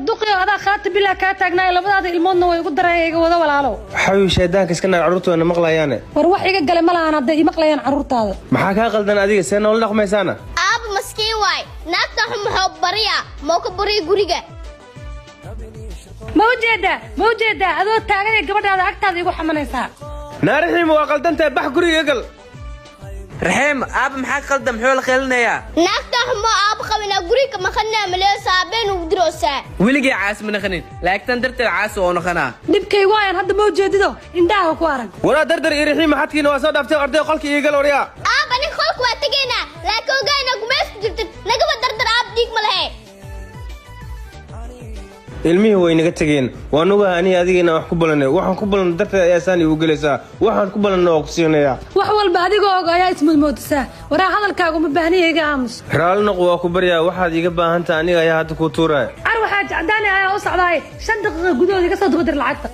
duqi hada khaatib bila ka taagnaa labadaada ilmoodna way ugu dareeyay wada walaalo xayu sheedaanka iska naar carruurtooda maqlayaan war wax iga galay ma lahan haday maqlayaan carruurtaada maxaa ka qaldan adiga seen nolol dhaqmaysaana aab maskiin way naagta xumxoo bariya moo ka bari guriga موجودة adoo taagan gabadhaada agtaada igu xamanaysa naarixiim waa qaldantahay bax guriga gal رحيم أب محاك قلدم حول خيلنا naagta xumo aab qabina guriga ma khana maleesa been u diroosa ولقي عاس من خنين لكن درت العاس ونخنا dhibkay waayan hadda mawjeedido indhaha ku arag wala dardar irixiim maxadkiina waa soo dhaaftay orday qolkii iga gal wariya aab ani qolku waa tageena laakiin ogaayna gumeys jirtid nagaba dardar aab diig ma lahayn ilmihii way naga tageen waan ogahay aniga adigina wax ku balanay waxaan ku balan darteed ayaa saan igu galaysaa waxaan ku balanay oo ku siinaya wax walba adigoo og ayaa ismudmootisaa waraa hadalkaagu ma baahniya iga aamus raali noq waa ku baryaa waxaad iga baahan tahay aniga ayaa hadda ku tuuraya ar waxaa jecdaani ayaa u socdaay 5 daqiiqo gudahood iga soo dabadir lacagta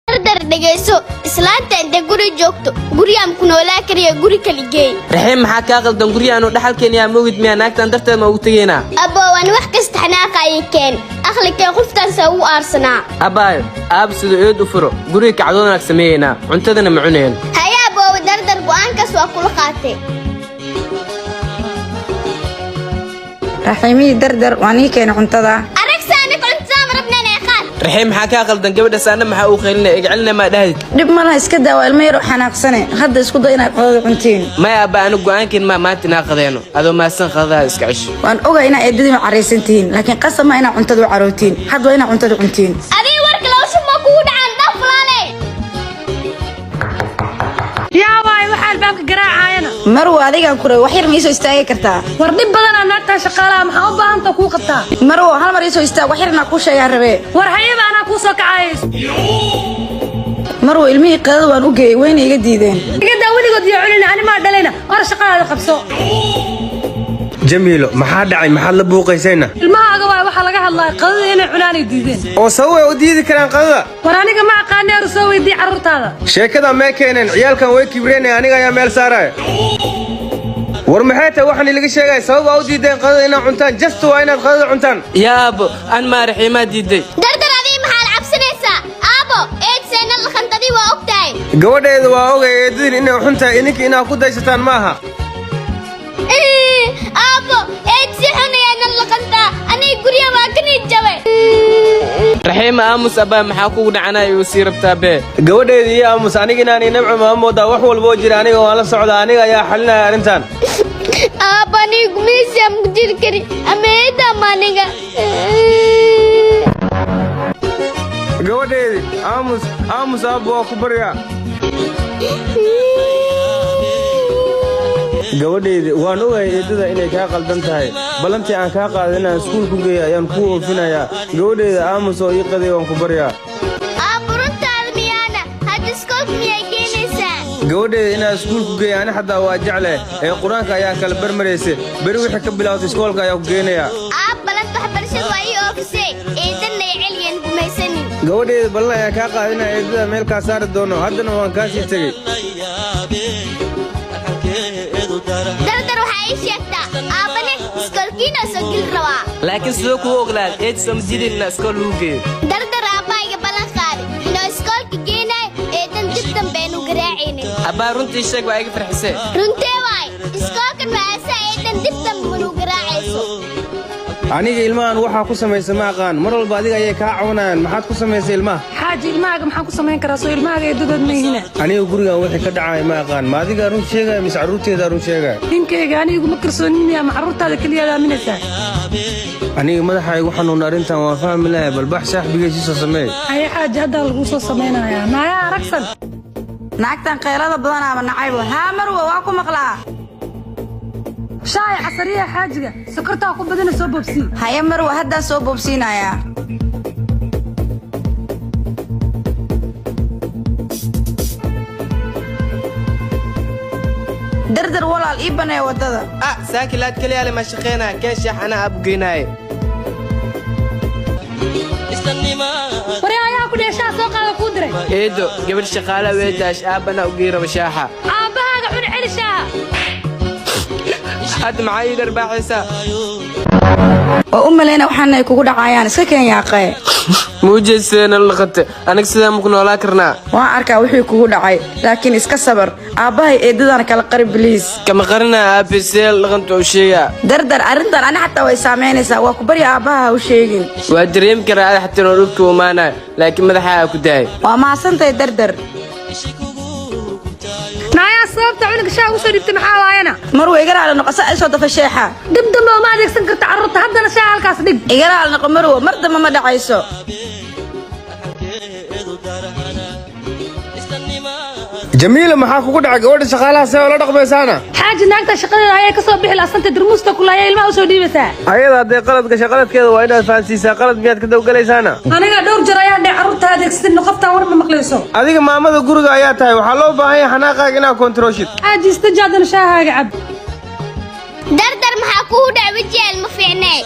dardar dhageyso islaanta inta guri joogto guriyam ku noolaa kariya guri kaligey رحيم محاك قلدم قريانو دحال كينيا موجود ميا ناكتان درت ما وقتينا abo waan wax kasta xanaaq ay keen akhliga qoftan saw aarsana أباي أب سيدو عيد وفرو قري كعدونا سمينا عنتدنا معونين haya abo dardar go'aan kas waa kula qaatay رحيمي دردر واني كين عنتدا aragsaani kunta marabna neeqan رحيم محاك قلدم قبل سنة ما حقوق خلنا اجعلنا ما دهد dib malaha iska daa ilmo yar xanaaqsane hadda isku day inaad qodada cuntiin ما يا أبا أنا قوانكين ما تناقضينه هذا ما سن خذها اسكعش waan ogaa inaa eedadii ma careysantihiin laakiin qasama inaa cuntada u carootiin hadda inaa cuntada cuntiin adii warka loo shuma ku dhacan dhaflaale yaa waay waxa albaabka garaacayna marwa adigaan kure wax yar ma isoo istaagi kartaa war dhib badan aan naagta shaqaalaha maxaa u baahan tahay ku qabtaa marwa hal mar isoo istaag wax yarna ku sheegaa rabee war hayaba ana ku soo kacays marwa ilmihii qadada waan u geeyay wayna iga diideen iga daa weligood iyo culina ani ma dhalayna war shaqadaada qabso jamiilo maxaa dhacay maxaad la buuqaysayna ilmahaaga waay waxa laga hadlaa qadada inay cunaanay diideen oo sababay u diidi karaan qadada war aniga ma aqaan ee soo weydii carruurtaada sheekada ma keeneen ciyaalkan way kibreenay aniga ayaa meel saaraya war maxay tahay waxaan ilaga sheegay sabab u diideen qadada inaa cuntaan just waa inaad qadada cuntaan يا أبو أنا ما رحيمات ديدي dardar adii maxaa la cabsanaysaa aabo eed seenna la khantadii waa ogtahay gabadheedu waa ogay eedadin inay xuntahay ininka inaa ku daysataan maaha aabo eed si xunayana la khanta ani guriga waa kani jabe رحيم أمس أبا محاكو دعنا يوسير بتابه gabadheedu iyo aamus aniga inaanay nabci maamooda wax walba oo jira aniga waan la socdaa aniga ayaa xalinaya arrintan aabo ni gumeysi am dir kari ameeda maniga gabadheedi aamus aabbo waa ku baryaa gabadheedi waan ogahay eedada inay kaa qaldan tahay ballantii aan kaa qaaday inaan iskuul ku geeya ayaan kuu oofinayaa gabadheeda aamus oo ii qaday waan ku baryaa aabo runtaada miyaana hadda iskoolka miyay geenaysaa gabadheeda inaan iskuul ku geeya ani xataa waa jecle ee qur-aanka ayaa kala barmaraysa beri wixii ka bilowtay iskoolka ayaa ku geenayaa aab balanta waxbarashada waa ii oofisay eedanna ay celiyan gumaysanin gabadheeda ballan ayaan kaa qaaday inaan eedada meel kaa saari doono haddana waan kaa sii tegey dardar waxaa ii sheegtaa aabane iskoolkiina soo geli rabaa لكن سلوكه أغلال إيش سمجدين نسكول لوجي dardar aabbayga ballan qaaday inuu iskoolka geenay eedan dib dambeenu garaacaynin أبا رنتي الشيك وأيق فرحسين runtee waay iskoolkan waasa eedan dib dambenu garaacayso aniga ilmahan waxaa ku samaysa ma aqaan mar walba adiga ayay kaa cawanayaan maxaad ku samaysay ilmaha xaaji ilmahaaga maxaan ku samayn karaa soo ilmahaaga eedadood ma ihina aniga gurigan wixii ka dhacaya ma aqaan ma adigaa run sheegaya mise carruurteedaa run sheegaya ninkayga anigu ma kalsoonin miyaa ma carruurtaada keliyaad aaminaysaa aniga madaxa igu xanuuna arrintan waan fahmi lahay balbax saaxbigaysi soo sameey haye xaaji haddaa laguu soo samaynayaa naayaa aragsan naagtan qaylada badan ama nacaybo haa marwa waa ku maqlaa shaay casariya xaajiga sokortaa ku badana soo boobsii haya marwa haddaan soo boobsiinayaa dardar walaal ii banee wadada saakilaad kaliya le ma shaqeynaa keen shaax ana aab geynaay waree ayaa ku dheeshaa soo qaada kuu diray eedo gabadh shaqaala weedaash aabana u geeyra shaaxa aabbahaaga cun celi shaaha had maxay darbaaxaysa oo u maleena waxaanay kugu dhacayaan iska keen yaaqay muujeysana laqate aniga sidaa ma ku noolaa karnaa waan arkaa wixii kugu dhacay laakiin iska sabar aabbahay eedadana kala qari biliis kama qarina aabiseel laqanta u sheega dardar arrintan ani xataa way saameynaysaa waa ku bari aabbaha ha u sheegin waa dareemi karaa ada xataa noo dhulka umaanaa laakiin madaxaa ku dahay waa mahadsantahay dardar naayaa sababta cunuga shaaha usoo dhibtay maxaa waayana mar way igaraala noqosa ay soo dafa sheexa dib dambe uma adeegsan karta carruurta haddana shaaha halkaas dhig igaraala noqo marwo mar dambe ma dhacayso jamiila maxaa kugu dhacay gabadha shaqaalaha see oo la dhaqmaysaana xaaji naagta shaqadeeda ayay ka soo bixi laasanta durmuusta kulaaya ilmaha usoo dhiibaysaa ayada haddee qaladka shaqaladkeeda waa inaad fahansiisaa qalad miyaad ka dawgalaysaana aniga dhowr jeer ayaan dheh carruurta adeegsadin qoftaan war ma maqlayso adiga maamada guriga ayaa tahay waxaa loo baahan yahay xanaaqaaga inaad kontaroolshid xaaji istajaadana shaahaaga cab dardar maxaa kugu dhac wejiyal ma fiicnee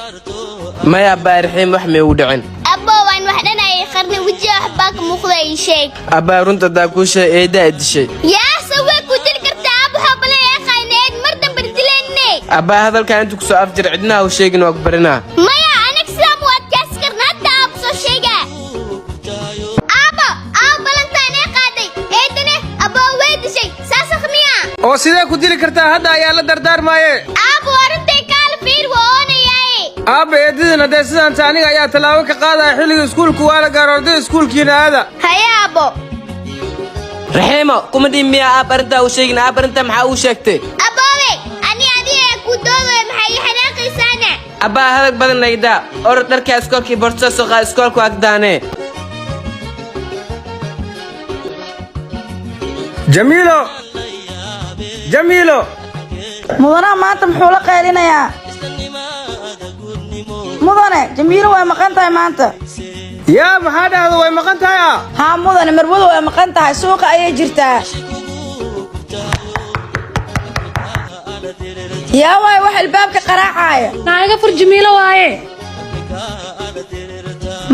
maya baarixiin wax may ugu dhicin abbo waan wax dhanayay qarni wejiga waxbaa ka muuqda ii sheeg abbaa runta daakuusha eedaa dishay yaase way ku dili kartaa aabbaha bale ee qayneed mar dambe dileenne abbaa hadalkaan intu kusoo afjir cidnaha u sheegin waa ku barinaa maya anig sidaa mu adkaasi karna hadda aab soo sheega aabbo balantaan ee qaaday eedane abbo way dishay saasa khmiya oo sidee ku dili kartaa hadda ayaa la dardaarmaaye aabbo arintay kaala fiir waa oonayaaye aabba eedadiin haddee sidaanta aniga ayaa tallaabo ka qaadaya xilliga iskuulku waa la gaaro arday iskuulkiina aada haye aabbo raxiimo kuma dhihin miyaa aab arrintaa u sheegin aab arrintaa maxaa uu sheegtay aboowe ani adiga ku doodaya maxay ii xanaaqaysaana abbaa hadag badan nagdaa orod dharkaa iskoolkii borsa soo qaad iskoolku agdaanee jamiilo mudanaha maanta muxuu la qaylinayaa mudane jamiilo way maqan tahay maanta yaa maxaa dhahda way maqan tahay haa mudane marwadu way maqan tahay suuqa ayay jirtaa yaa waay wax albaabka qaraacaya naaga fur jamiilo waaye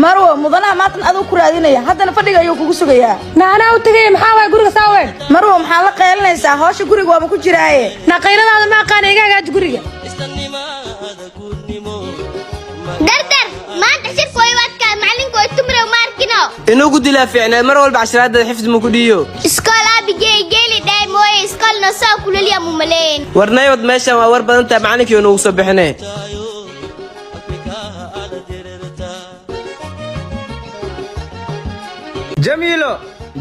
marwo mudanaha maatan aduu ku raadinaya haddana fadhiga ayuu kugu sugayaa naanaa u tegaya maxaa waay guriga saaween marwo maxaa la qaylinaysaa hawsha guriga waaba ku jiraaye naqayladaada ma aqaana iga hagaaji guriga dardar maanta shirku way waadkaa macalinku way tumra maarkino inuu ku dilaa fiicneed mar walba cashiraadada xifdi mu ku dhiyo iskool aabigey geeli dhaay mooye iskoolna saa kulaliya mu maleyn warnaywad meeshan waa war badan tahay macalinkii nuugu soo bixinee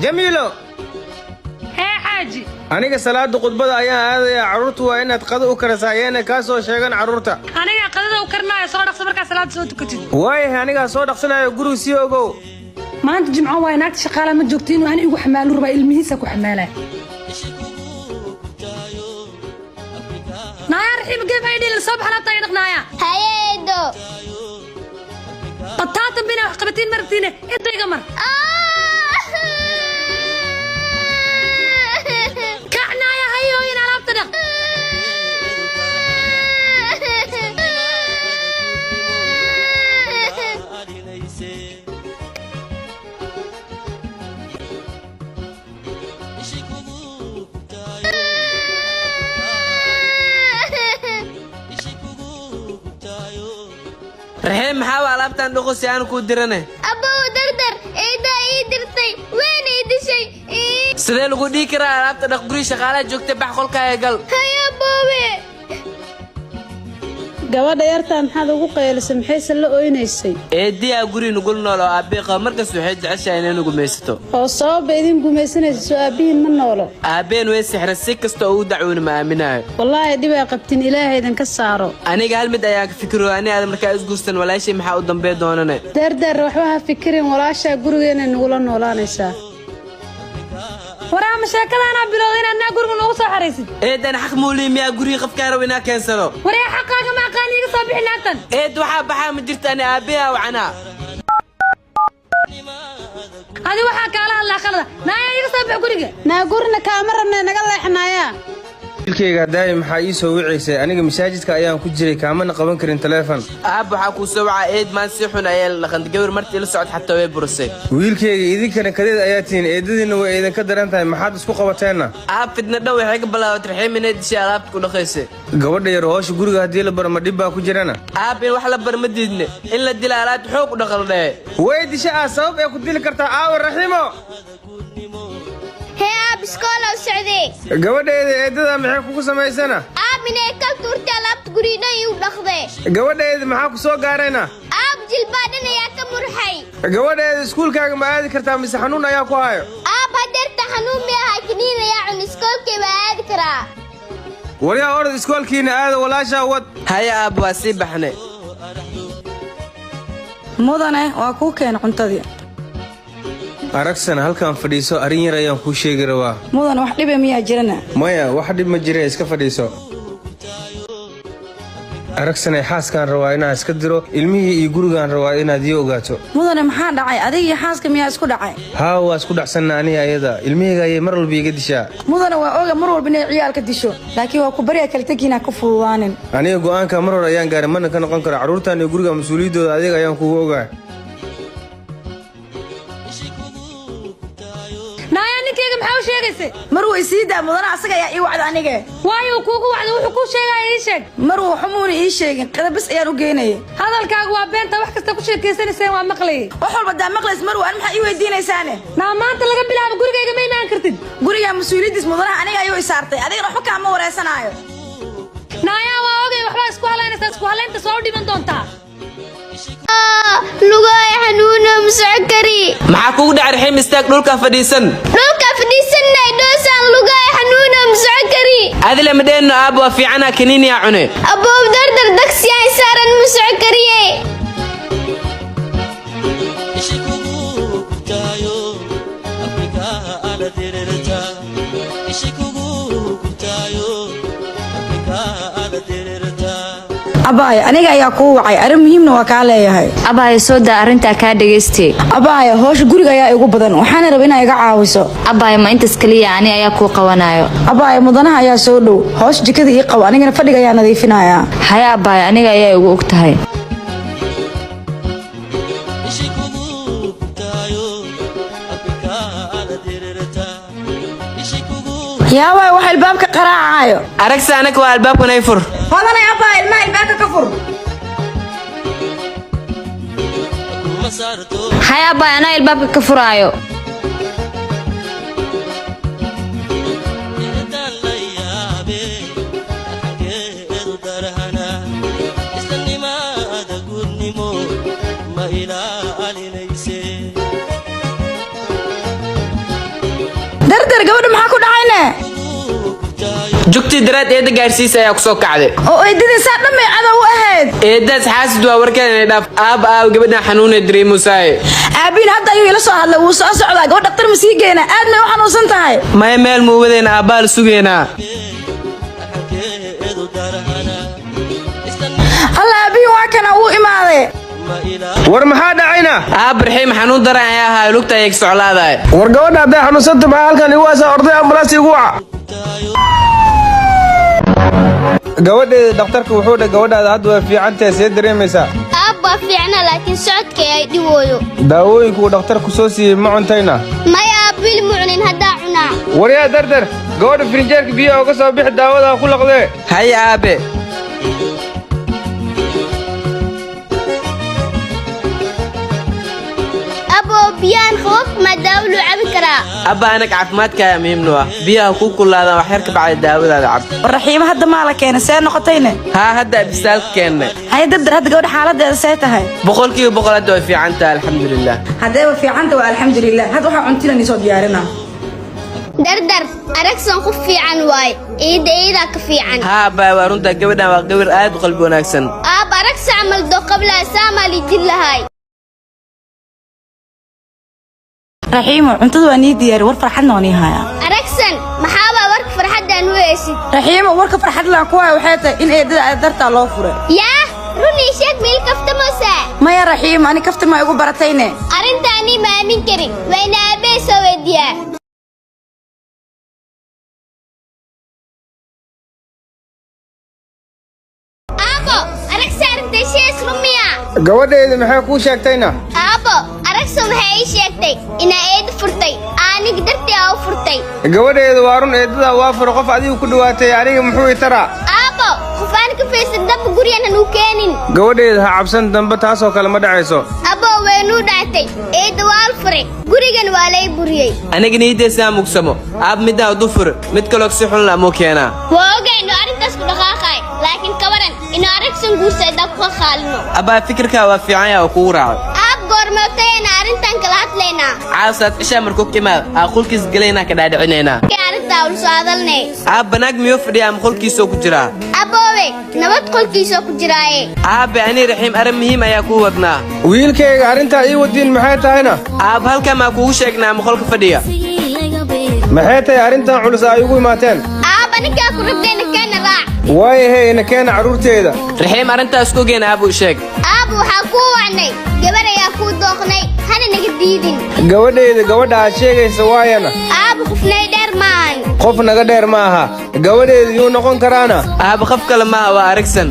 jamiilo hee xaaji aniga salaada khudbada ayaan aadayaa carruurtu waa inaad qado u karasaa ayaana kaa soo sheegan carruurta aniga qadada u karnaayo soo dhaqsa markaa salaada soo tukatid waayahay anigaa soo dhaqsanayo guriga sii ogow maanta jimco waay naagta shaqaala ma joogto inuu ani igu xamaalu rabaa ilmihiisa ku xamaalaa naaya raxiima geef ay dhilin soo baxa laabta ay dhaqnaaya haye eedo bataatan bina wax qabatiin maragtiine inta iga mar kacnaaya hayooyin alaabta dhaq raxiim maxaa waa alaabtaan dhuqo si aan kuu dirane abbow dardar eedaa ii dirtay wayna ii dishay sidee lagu dhihi karaa alaabta dhaq guri shaqaalaha joogta bax qolkaaga gal haye abboowe gabadha yartaa maxaad ugu qaylisay maxayse la oynaysay eediyaa guri nugul nool oo aabbii qaba markas waxay jeceshahay inay nu gumaysato oo sababba idin gumaysanaysa soo aabbihiin ma noolo aabbeen way sixra si kasta oo u dacwoona ma aaminayo wallaahi dhibaa qabtin ilaahay idinka saaro aniga hal mid ayaan ka fikiro ani aada markaa isguursan walaashay maxaa u dambee doonane dardar waxba ha fikirin walaashaa gurigeenay nugula noolaanaysaa waraama sheekadaanaa bilowda inaad naa guriga noogu soo xaraysid eedan xaq muulii miyaa gurigii qofkaan rabo inaa keensano waree xaqaaga ma aqaan iiga soo bixi naagtan eed waxaa baxaa ma jirta ani aabbihaa wacanaa adi waxaa kaala hadlaa khalada naaya iiga soo bix guriga naa gurina kaama rabnay naga leexnaayaa wiilkayga daa'im maxaa ii soo wicisay aniga masaajidka ayaan ku jiray kaamana qaban karin telefoon aab waxaa ku soo wacay eed maan si xun ayaa la qanday gabar martii la socod xataa way bursay wiilkayga idinkana kadeed ayaa tihiin eedadiina way idinka daran tahay maxaad isku qabateenna aab fidna dhow waxay ka bilaabatay raxiim inay dishay alaabta ku dhaqaysay gabadha yar hoosha guriga haddii la baro ma dhib baa ku jirana aab in wax la bar ma diidne in la dila alaabta xoog u dhaqal dhee way disha sabab ay ku dili kartaa aawa raxiimo hee aab iskoolow socdee gabadheeda eedada maxay kugu samaysana aab inay kal tuurtay alaabta guriidhan iu dhaqdee gabadheeda maxaa ku soo gaarayna aab jilbaadhan ayaa ka murxay gabadheeda iskuulkaaga ma aadi kartaa mise xanuun ayaa ku hayo aab hadeerta xanuun mi ahay kiniin ayaa cun iskoolkay baa aadi karaa waryaa orod iskoolkiina aada walaashaa wad haya aab waa sii baxne mudane waa kuu keena cuntadii aragsana halkan fadhiiso arrin yar ayaan kuu sheegi rabaa mudane wax dhiba miyaa jirana maya wax dhib ma jira iska fadhiiso aragsanay xaaskaan rabaa inaan iska diro ilmihii iyo gurigaan rabaa inaad ii ogaato mudane maxaa dhacay adiga iyo xaaska miyaa isku dhacay haa waa isku dhacsanna aniga ayada ilmihayga ayay mar walba iga dishaa mudane waa oga mar walba inay ciyaalka disho laakiin waa ku baryaa kala tegiinaa ka fududaanin aniga go'aanka mar hore ayaan gaaray mana ka noqon karo carruurtaan iyo guriga mas-uuliyaddooda adiga ayaan kugu ogaa naaya ninkayga maxaa u sheegaysay mar way sii daa mudane asaga ayaa ii wacda aniga waayo kuugu wacda wuxuu kuu sheegaya ii sheeg mar wuu xumuuna ii sheegin qadabis ayaan u geynaya hadalkaagu waa beenta wax kasta ku sheekaysanayseen waa maqlayay wax walba daa maqlays mar waan maxaa ii weydiinaysaane naa maanta laga bilaabo gurigayga ma imaan kartid gurigaa mas-uuliyaddiis mudanaha aniga ayuu isaartay adigana waxba kaama wareysanaayo naayaa waa ogay waxbaa isku halaynaysaa isku halaynta soo dhiman doontaa lugay xanuuna musakari maxaa kugu dhacay raxiim istaag dhulka fadhiisan dhoosaan lugay xanuuna musakari adile madheeno aab waa fiicana kaniiniya cune aboob dardar dagsi ay saaran musakariye abaayo aniga ayaa kuu wacay arrin muhiimna waa kaa leeyahay abaayo soo daa arrintaa kaa dhagaystay abaayo howsha guriga ayaa igu badan waxaana raba inaa iga caawiso abaayo ma intaas kaliya ani ayaa kuu qabanayo abaayo mudanaha ayaa soo dhow howsha jikada ii qabo anigana fadhiga ayaa nadiifinayaa haya abaayo aniga ayaa igu og tahay yaawaay wax albaabka qaraacayo aragsa anaka waa albaabkan ay fur hodanay abaayo ilmaha albaabka ka fur haya abaayo anaa albaabka ka furaayo dardar gabadha maxaa ku dhacayne jugtii daraad eedda gaarsiisa ayaa ku soo kacday oo eedadiisaa dhammay cadow u ahayd eeddaas xaasid waa warkeeda inay dhaaf aab gabadhan xanuunay dareemusaaye aabiin hadda ayuu ila soo hadlay wuu soo socdaa gabadh dhaktar ma sii geena aad may u xanuunsan tahay maya meel muuwadeyna aabbaa la sugaynaa alla aabiin waa kana uu imaade war maxaa dhacayna aab raxiim xanuun daran ayaa ahaa lugta ayay ka soclaadaay war gabadha hadday xanuunsanta maxaa halkan igu waasaa orday ambalaas igu waca gabadheeda dhakhtarka wuxuu dhahay gabadhaada hadda waa fiicantahay see dareemaysaa aab waa fiicna laakiin socodka ay dhibooyo daawooyinku uu dhakhtarku soo siiyey ma cuntayna maya aab wili mucnin haddaa cunaa waryaa dardar gabadha firinjeerka biyaha uga soo bixi daawada ku laqdee haya aabe aboo biyaan qabab maa daawo loo cabi karaa abba anag caafimaadkaayaa muhiimnu ah biyaha kuu kullaadaan wax yar ka bacda daawadaada cab raxiimo hadda maa la keenay see noqotayne haa hadda abistaalka keennay haya dardar hadda gabadha xaaladeeda see tahay 100% hadda way fiican tahay alxamdulilah haddayba fiicanta waa alxamdulilah hadda waxaa cuntidan isoo diyaarina dardar aragsan ku fiican waay iidaa ka fiican haa abba waa runtaa gabadhan waa gabar aad u qalbi wanaagsan aab aragsa camal doo qablaa saamaa lidin lahay raxiimo cuntada waa nii diyaari war farxadna waa nii hayaa aragsan maxaabaa warka farxaddaan u heesid raxiimo warka farxad laan ku haya waxay tahay in eedada dartaa loo furay yaa runii sheeg meel kaftamosa maya raxiimo ani kafta ma igu baratayne arrintaanii ma aamin karin wayna aabee soo weydiyaa gabadheeda maxay kuu sheegtayna aabo aragso maxay ii sheegtay inaa eed furtay aniga dartii aa u furtay gabadheeda waa run eedada waa furo qof adigu ku dhawaatay aniga muxuu i taraa aabo qofaan ka fiirsan dab gurigan anu keenin gabadheeda ha cabsan dambe taasoo kale ma dhacayso abo waynu dhaatay eed waal furay gurigan waa lay buriyay aniga niideysaa mugsamo aab middaa du fur mid kaloo si xun laamoo keenaa waa ogayno arrintaas ku dhaqaaqay laakiin kabaran inuu aragsan guursadaa ku khaalino abbaa fikirkaa waa fiican yaa oo kugu raaco aab goormootayna arrintan kala hadlaynaa caasaad cishaa markuu kimaad aa qolkiis gelaynaa ka dhaadhicinaynaa arrintaa ul soo hadalnay aab banaag miyuu fadhiyaa ama qolkiisoo ku jiraa aboowe nabad qolkiisoo ku jiraaye aabe anii raxiim arrin muhiim ayaa kuu wadnaa wiilkayga arrintaa ii wadiin maxay tahayna aab halkaa maa kuugu sheegnaa ama qolka fadhiya maxay tahay arrintan culus ay ugu imaateen aaba ninkaa ku rabdayna keena raac waayahe ina keena carruurteeda raxiim arrintaas ku geena aabuu sheeg aaba waxaa kuu wacnay gabar ayaa kuu dooqnay hana naga diidin gabadheeda gabadha aad sheegaysa waayana aaba qofnay dheer maahan qof naga dheer ma aha gabadheeda yuu noqon karaana aab qof kale maaha waa aragsan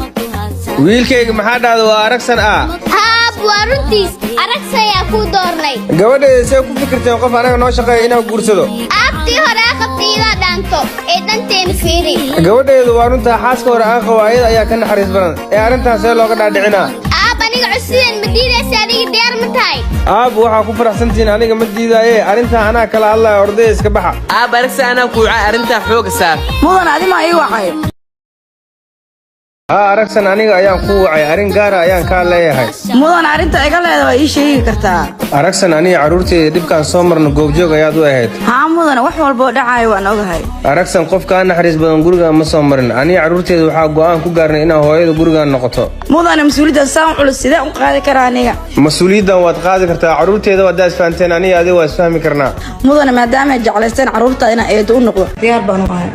wiilkayga maxaa dhahda waa aragsan ah haab waa runtiis aragsa ayaa kuu doornay gabadheeda see ku fikirteen qof anaga noo shaqeeya inaan guursado aabtii hore aqabta ila dhaanto ee danteena fiiri gabadheedu waa runtaa xaaska hore aan qabo ayada ayaa ka naxariis badan ee arrintaas see looga dhaadhicinaa aab aniga cusubeen ma diidaysa adiga diyaar ma tahay aab waxaa ku faraxsantihiin aniga ma diidaaye arrintaa anaa kala hadlaya ordaya iska baxa aab aragsa anaa kuuca arrintaa xooga saar mudan adimaa ii wacay haa aragsan aniga ayaan kuu wacay arrin gaara ayaan kaa leeyahay mudan arrinta iga leeda waa ii sheegi kartaa aragsan aniga carruurteeda dhibkaan soo marno goobjoog ayaad u ahayd haa mudan wax walboo dhacaayo waan ogahay aragsan qof kaa naxariis badan gurigaan ma soo marin aniga carruurteeda waxaa go'aan ku gaarnay inaan hooyada gurigaan noqoto mudana mas-uuliyaddan saan culus sidee u qaadi karaa aniga mas-uuliyaddan waad qaadi kartaa carruurteeda haddaa isfahanteen aniga adiga waa isfahmi karnaa mudana maadaama ay jeclaysteen carruurtaa inaan eedo u noqdo diyaar baan u ahay